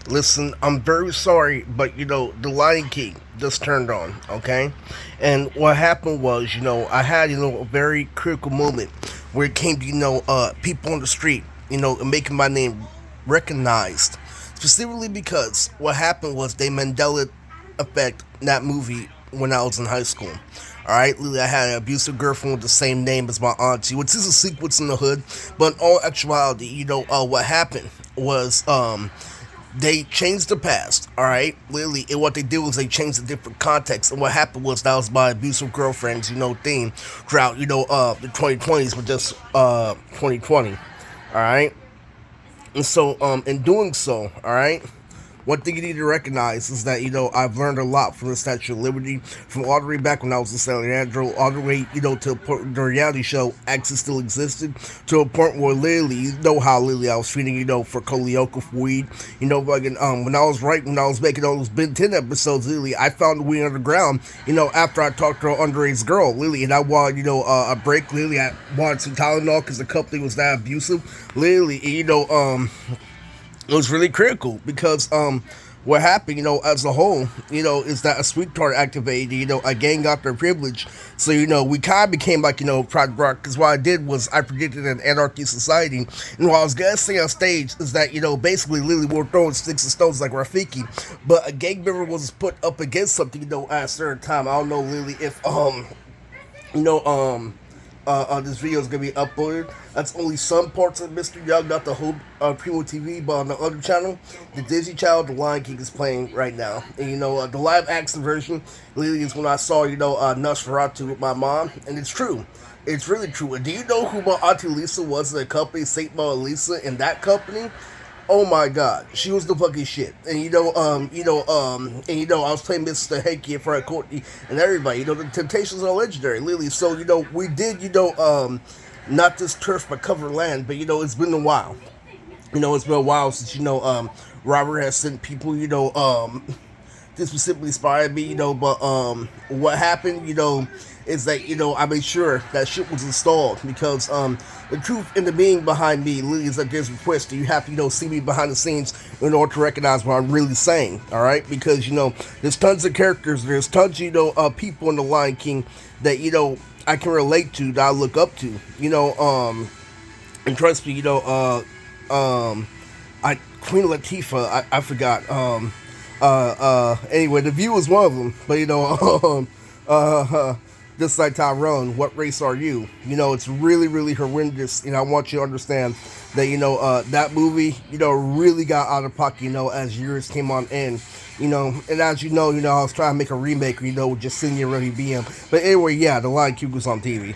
Listen, I'm very sorry, but the Lion King just turned on, okay? And what happened was, I had, a very critical moment where it came to, people on the street, making my name recognized. Specifically because what happened was they Mandela effect in that movie when I was in high school. All right, Lily, I had an abusive girlfriend with the same name as my auntie, which is a sequence in the hood. But in all actuality, what happened was they changed the past, all right? Literally, and what they did was they changed the different context. And what happened was that was my abusive girlfriends, theme throughout, the 2020s with just 2020, all right? And so, in doing so, all right, one thing you need to recognize is that I've learned a lot from the Statue of Liberty, from all the way back when I was in San Leandro, all the way to the reality show actually still existed, to a point where literally how literally I was feeding for Kolioka for weed, like when I was making all those Ben 10 episodes, literally I found the weed underground, after I talked to an underage girl, literally, and I wanted a break, literally I wanted some Tylenol because the company was that abusive, literally, it was really critical because what happened, as a whole, is that a sweetheart activated, a gang got their privilege. So, we kind of became like, Pride Rock, because what I did was I predicted an anarchy society. And what I was going to say on stage is that, basically, literally, we're throwing sticks and stones like Rafiki. But a gang member was put up against something, at a certain time. I don't know, literally, if, you know, um, this video is gonna be uploaded. That's only some parts of Mr. Young, not the whole Primo TV, but on the other channel, the Disney Channel, The Lion King is playing right now. And the live action version really is when I saw Nosferatu with my mom, and it's true. It's really true. And do you know who my auntie Lisa was in the company, Saint Mama Lisa, in that company? Oh my god, she was the fucking shit. And I was playing Mr. Hanky in front of Courtney and everybody. The Temptations are legendary, literally. So, we did, not just turf but cover land, but it's been a while. It's been a while since, Robert has sent people, this specifically inspired me, but what happened, is that I made sure that shit was installed because the truth and the meaning behind me literally is that there's requests that you have to see me behind the scenes in order to recognize what I'm really saying. All right, because there's tons of characters, there's tons people in the Lion King that I can relate to, that I look up to. And trust me, I Queen Latifah, I forgot. Anyway, the View was one of them, but just like Tyrone, what race are you? It's really, really horrendous. I want you to understand that that movie, really got out of pocket. As years came on in. And as I was trying to make a remake. Just sitting here really BM. But anyway, yeah, The Lion King was on TV.